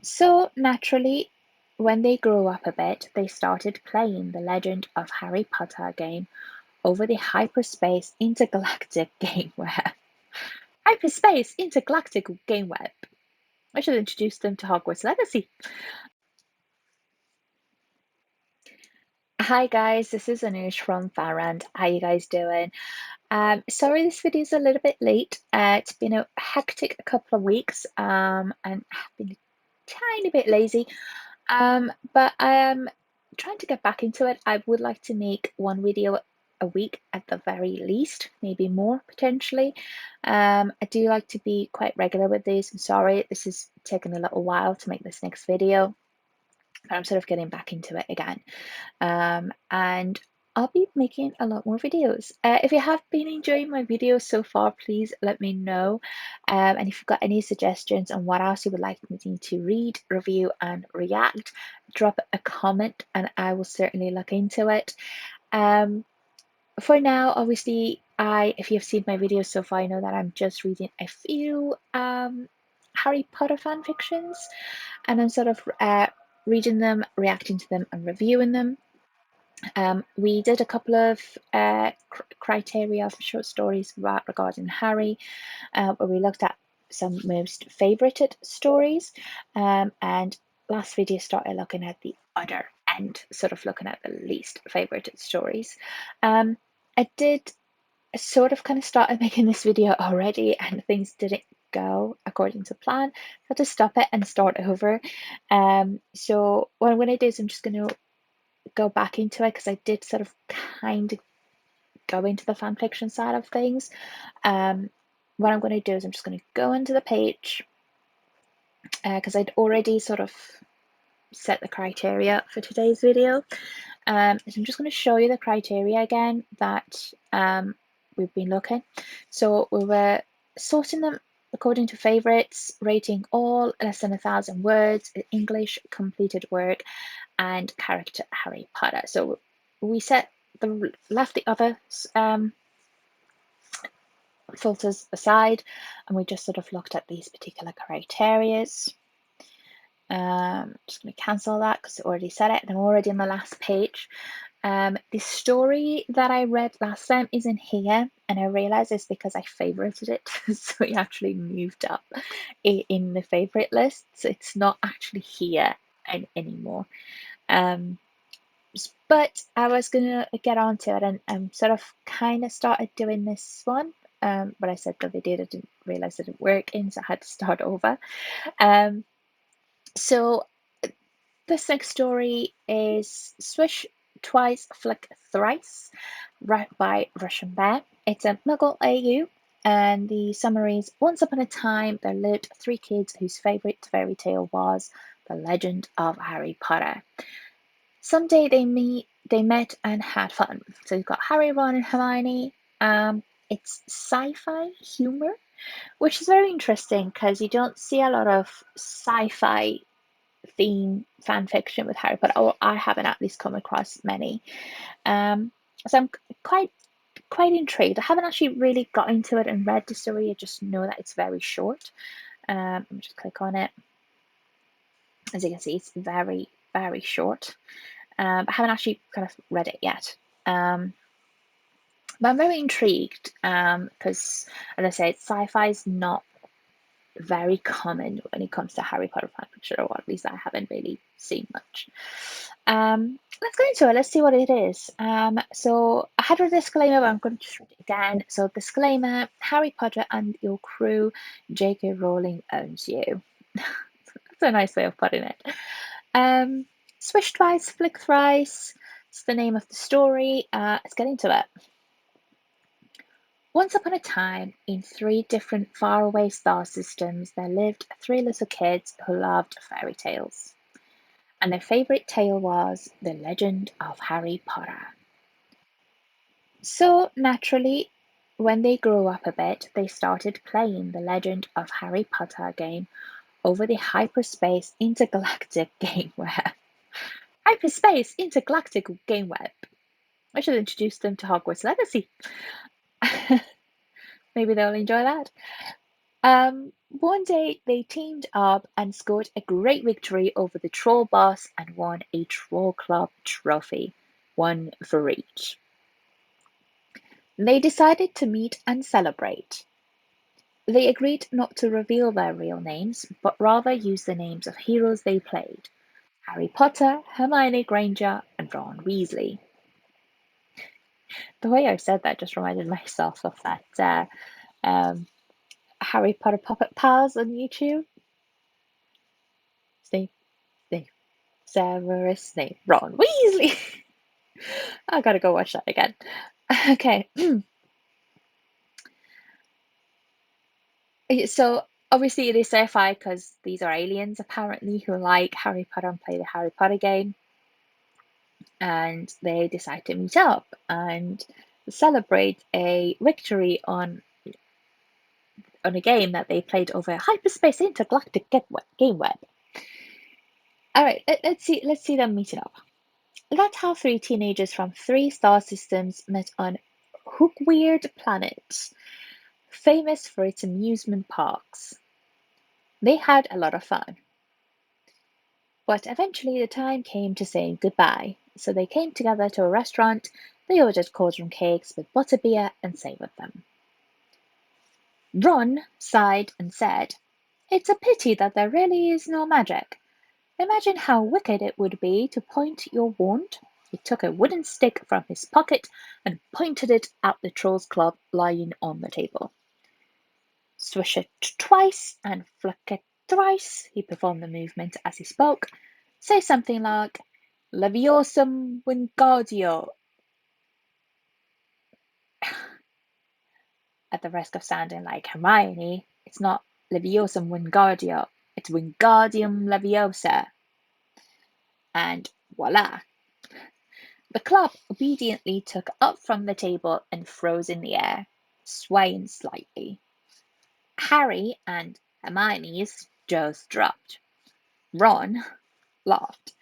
So naturally, when they grew up a bit, they started playing the Legend of Harry Potter game over the hyperspace intergalactic game web. Hyperspace intergalactic game web. I should introduce them to Hogwarts Legacy. Hi guys, this is Anush from Farand. How you guys doing? Sorry this video is a little bit late. It's been a hectic couple of weeks, and I've been a tiny bit lazy. But I am trying to get back into it. I would like to make one video a week at the very least, maybe more potentially. I do like to be quite regular with these. I'm sorry, this is taking a little while to make this next video, but I'm sort of getting back into it again. And I'll be making a lot more videos. If you have been enjoying my videos so far, please let me know. And if you've got any suggestions on what else you would like me to read, review, and react, drop a comment and I will certainly look into it. For now, obviously, if you've seen my videos so far, I know that I'm just reading a few Harry Potter fan fictions, and I'm sort of reading them, reacting to them, and reviewing them. We did a couple of criteria for short stories regarding Harry, where we looked at some most favorited stories, and last video started looking at the other end, sort of looking at the least favorited stories. I did sort of kind of started making this video already, and things didn't go according to plan. I had to stop it and start over. So what I'm going to do is I'm just going to go back into it because I did sort of kind of go into the fan fiction side of things. What I'm going to do is I'm just going to go into the page because I'd already sort of set the criteria for today's video. So I'm just going to show you the criteria again that we've been looking. So we were sorting them according to favorites, rating all less than 1,000 words, English completed work, and character Harry Potter. So we left the other filters aside, and we just sort of looked at these particular criterias. Just going to cancel that because it already said it, and I'm already on the last page. The story that I read last time isn't here, and I realize it's because I favorited it, so it actually moved up in the favorite list. So it's not actually here anymore. But I was gonna get onto it and sort of kind of started doing this one. But I said the video didn't realize it didn't work in, so I had to start over. So this next story is Swish Twice, Flick Thrice, read by Russian Bear. It's a Muggle AU, and the summary is: Once upon a time, there lived three kids whose favorite fairy tale was The Legend of Harry Potter. Someday they met and had fun. So you've got Harry, Ron, and Hermione. It's sci-fi humor, which is very interesting because you don't see a lot of sci-fi theme fan fiction with Harry Potter, or I haven't at least come across many. So I'm quite intrigued. I haven't actually really got into it and read the story. I just know that it's very short. Let me just click on it. As you can see, it's very, very short. I haven't actually kind of read it yet. But I'm very intrigued because, as I said, sci-fi is not very common when it comes to Harry Potter fanfiction, or at least I haven't really seen much. Let's go into it. Let's see what it is. So I had a disclaimer, but I'm going to just read it again. So disclaimer: Harry Potter and your crew, J.K. Rowling owns you. That's a nice way of putting it. Swish twice, flick thrice. It's the name of the story. Let's get into it. Once upon a time, in three different faraway star systems, there lived three little kids who loved fairy tales. And their favorite tale was The Legend of Harry Potter. So, naturally, when they grew up a bit, they started playing the Legend of Harry Potter game over the hyperspace intergalactic game web. Hyperspace intergalactic game web. I should introduce them to Hogwarts Legacy. Maybe they'll enjoy that. One day they teamed up and scored a great victory over the troll boss and won a troll club trophy, one for each. They decided to meet and celebrate. They agreed not to reveal their real names, but rather use the names of heroes they played: Harry Potter, Hermione Granger, and Ron Weasley. The way I said that just reminded myself of that um, Harry Potter Puppet Pals on YouTube. Snape, Snape, Severus Snape, Ron Weasley. I gotta go watch that again. Okay, so obviously it is sci-fi because these are aliens apparently who like Harry Potter and play the Harry Potter game, and they decide to meet up and celebrate a victory on a game that they played over hyperspace intergalactic game web. All right, let's see them meeting up. That's how three teenagers from three star systems met on Hookweird Planet, famous for its amusement parks. They had a lot of fun, but eventually the time came to saying goodbye. So they came together to a restaurant. They ordered cauldron cakes with butterbeer and savored them. Ron sighed and said, "It's a pity that there really is no magic. Imagine how wicked it would be to point your wand." He took a wooden stick from his pocket and pointed it at the troll's club lying on the table. "Swish it twice and flick it thrice." He performed the movement as he spoke. "Say something like Leviosum Wingardio," at the risk of sounding like Hermione. It's not Leviosum Wingardio, it's Wingardium Leviosa. And voila! The club obediently took up from the table and froze in the air, swaying slightly. Harry and Hermione's jaws dropped. Ron laughed.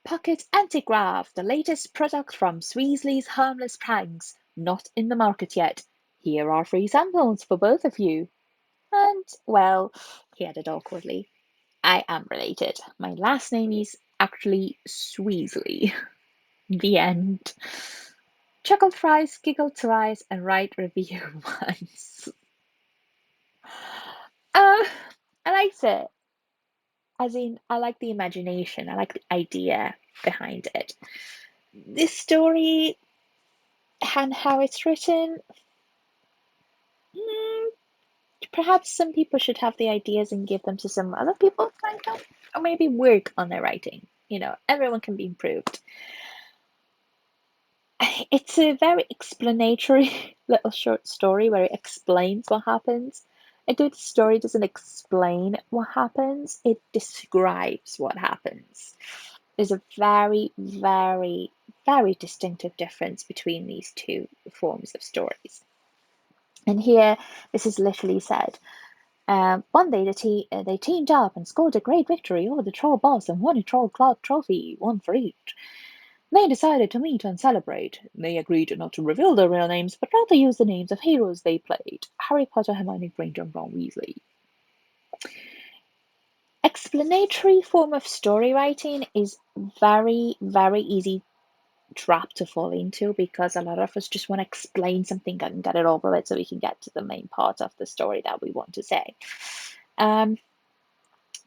"Pocket Antigrav, the latest product from Weasley's Harmless Pranks. Not in the market yet. Here are free samples for both of you. And, well," he added awkwardly, "I am related. My last name is actually Weasley." The end. Chuckle thrice, giggle twice, and write review once. Uh, I liked it. As in, I like the imagination. I like the idea behind it. This story and how it's written, mm, perhaps some people should have the ideas and give them to some other people, kind of, or maybe work on their writing. Everyone can be improved. It's a very explanatory little short story where it explains what happens. A good story doesn't explain what happens, it describes what happens. There's a very, very, very distinctive difference between these two forms of stories. And here, this is literally said. One day they teamed up and scored a great victory over the troll boss and won a troll club trophy, one for each. They decided to meet and celebrate. They agreed not to reveal their real names, but rather use the names of heroes they played: Harry Potter, Hermione Granger, and Ron Weasley. Explanatory form of story writing is very, very easy trap to fall into because a lot of us just want to explain something and get it over with so we can get to the main part of the story that we want to say. Um,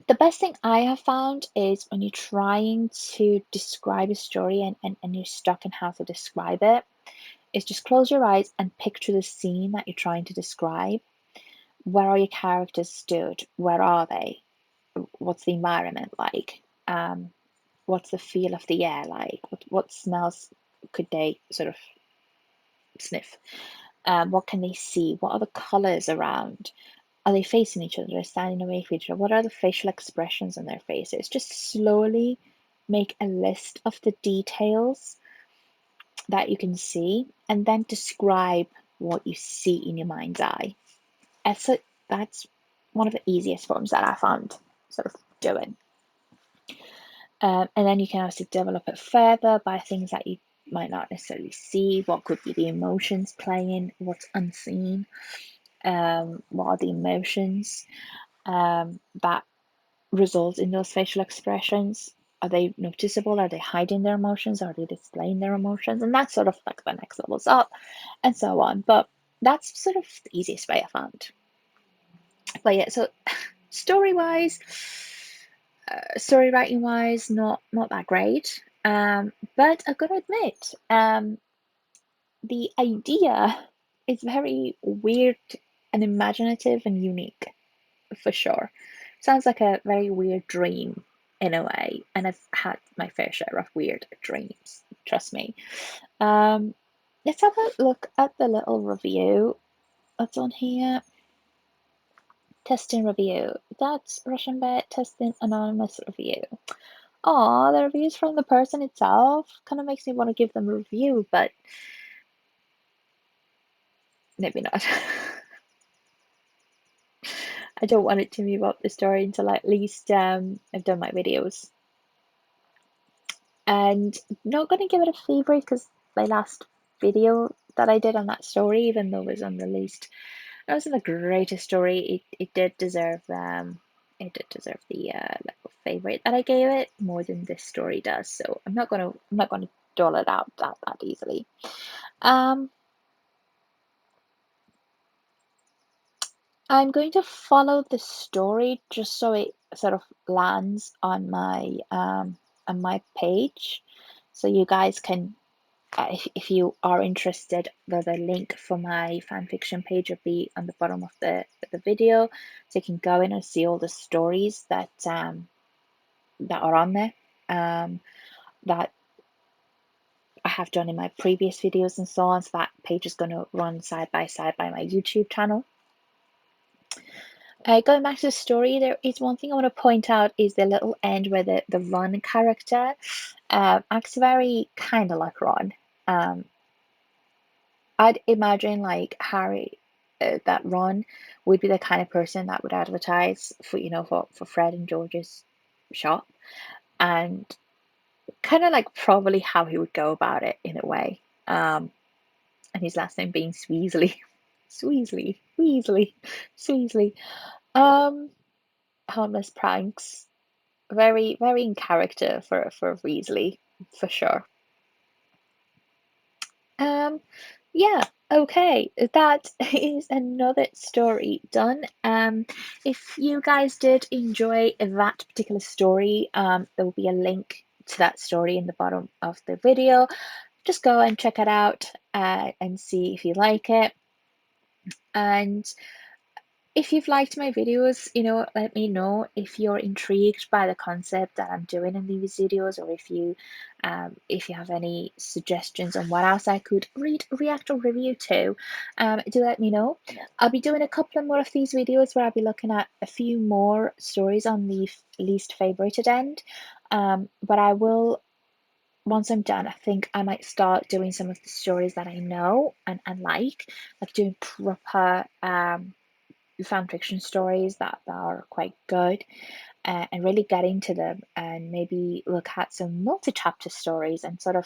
the best thing I have found is when you're trying to describe a story and you're stuck in how to describe it, is just close your eyes and picture the scene that you're trying to describe. Where are your characters stood? Where are they? What's the environment like? What's the feel of the air like? What smells could they sort of sniff? What can they see? What are the colors around? Are they facing each other? Are they standing away from each other? What are the facial expressions on their faces? Just slowly make a list of the details that you can see and then describe what you see in your mind's eye. And so that's one of the easiest forms that I found sort of doing. And then you can also develop it further by things that you might not necessarily see. What could be the emotions playing? What's unseen? What are the emotions? that result in those facial expressions. Are they noticeable? Are they hiding their emotions? Are they displaying their emotions? And that's sort of like the next levels up and so on. But that's sort of the easiest way I found. But yeah, so story wise, story writing wise, not that great. But I've got to admit, the idea is very weird and imaginative and unique for sure. Sounds like a very weird dream in a way, and I've had my fair share of weird dreams, trust me. Um, let's have a look at the little review that's on here. Testing review. That's Russian bet testing anonymous review. Oh, the reviews from the person itself kind of makes me want to give them a review, but maybe not. I don't want it to move up the story until at least I've done my videos. And not going to give it a favorite because my last video that I did on that story, even though it was unreleased, it wasn't the greatest story. It did deserve the level favorite that I gave it more than this story does. So I'm not gonna dole it out that easily. Um, I'm going to follow the story just so it sort of lands on my page, so you guys can, if you are interested, the link for my fanfiction page will be on the bottom of the video, so you can go in and see all the stories that are on there, that I have done in my previous videos and so on. So that page is going to run side by side by my YouTube channel. Going back to the story, there is one thing I want to point out is the little end where the Ron character acts very kind of like Ron. Um, I'd imagine like Harry, that Ron would be the kind of person that would advertise for, for Fred and George's shop, and kind of like probably how he would go about it in a way. And his last name being Sweasley, Sweasley, Weasley, Sweasley. Um, Harmless pranks, very very in character for Weasley for sure. Um, yeah, okay, that is another story done. If you guys did enjoy that particular story, there will be a link to that story in the bottom of the video. Just go and check it out and see if you like it. And if you've liked my videos, let me know if you're intrigued by the concept that I'm doing in these videos, or if you have any suggestions on what else I could read, react, or review to. Do let me know. I'll be doing a couple of more of these videos where I'll be looking at a few more stories on the least favorited end. But I will, once I'm done, I think I might start doing some of the stories that I know and like doing proper fan fiction stories that are quite good, and really get into them, and maybe look at some multi-chapter stories and sort of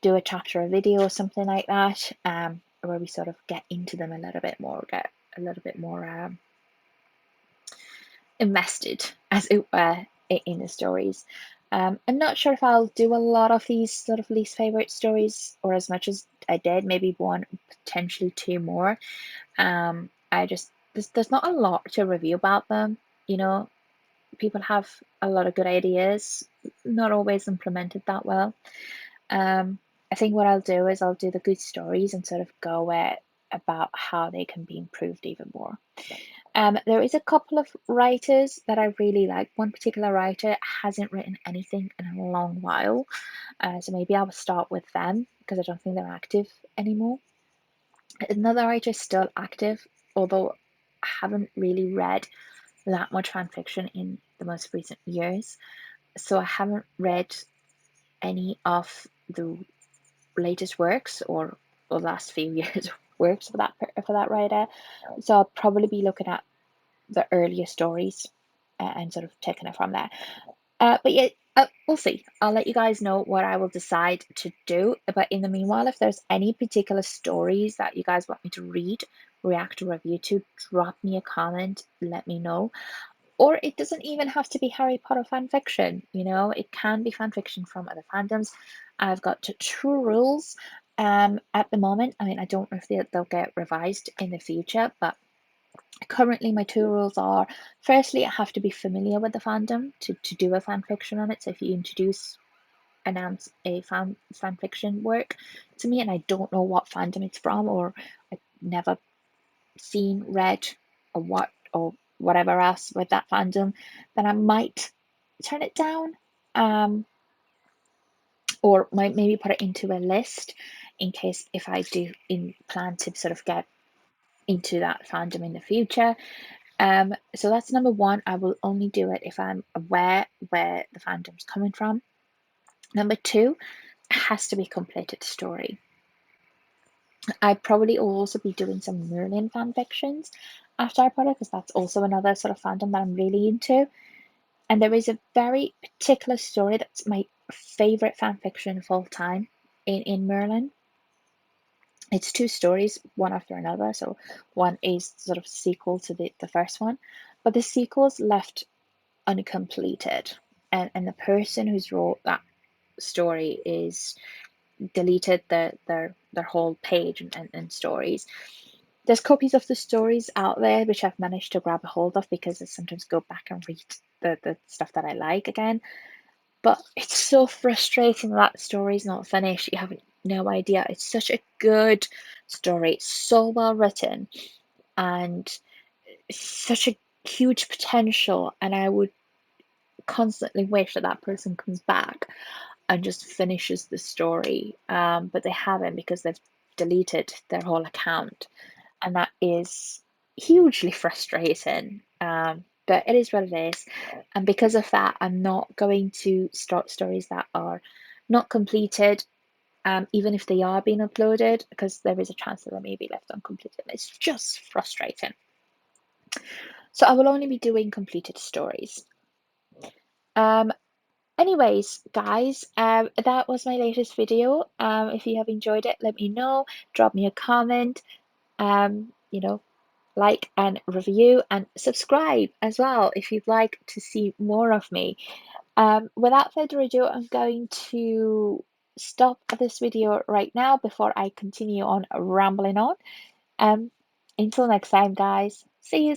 do a chapter a video or something like that, where we sort of get into them a little bit more, get a little bit more invested, as it were, in the stories. I'm not sure if I'll do a lot of these sort of least favorite stories, or as much as I did, maybe one, potentially two more. I just there's not a lot to review about them. You know, people have a lot of good ideas, not always implemented that well. Um, I think what I'll do is I'll do the good stories and sort of go about how they can be improved even more. There is a couple of writers that I really like. One particular writer hasn't written anything in a long while, so maybe I'll start with them because I don't think they're active anymore. Another writer is still active, although I haven't really read that much fan fiction in the most recent years. So I haven't read any of the latest works, or last few years works for that writer. So I'll probably be looking at the earlier stories, and sort of taking it from there. But yeah, we'll see. I'll let you guys know what I will decide to do. But in the meanwhile, if there's any particular stories that you guys want me to read react or review to, drop me a comment, let me know. Or it doesn't even have to be Harry Potter fan fiction, you know, it can be fan fiction from other fandoms. I've got two rules at the moment. I mean, I don't know if they'll get revised in the future, but currently my two rules are: firstly, I have to be familiar with the fandom to do a fan fiction on it. So if you announce a fan fiction work to me and I don't know what fandom it's from, or I've never seen, read, or whatever else with that fandom, then I might turn it down, or might maybe put it into a list in case if I do in plan to sort of get into that fandom in the future. So that's number one. I will only do it if I'm aware where the fandom's coming from. Number two, it has to be completed story. I probably will also be doing some Merlin fan fictions after I put it, because that's also another sort of fandom that I'm really into. And there is a very particular story that's my favorite fan fiction of all time in Merlin. It's two stories, one after another. So one is sort of sequel to the first one, but the sequel's left uncompleted. And the person who's wrote that story is deleted their whole page and stories. There's copies of the stories out there which I've managed to grab a hold of because I sometimes go back and read the stuff that I like again. But it's so frustrating that story's not finished. You have no idea. It's such a good story. It's so well written and such a huge potential. And I would constantly wish that that person comes back and just finishes the story. But they haven't because they've deleted their whole account, and that is hugely frustrating. But it is what it is, and because of that, I'm not going to start stories that are not completed, even if they are being uploaded, because there is a chance that they may be left uncompleted. It's just frustrating. So I will only be doing completed stories. Um, Anyways, guys, that was my latest video. If you have enjoyed it, let me know. Drop me a comment. You know, like and review and subscribe as well if you'd like to see more of me. Without further ado, I'm going to stop this video right now before I continue on rambling on. Um, until next time, guys. See you.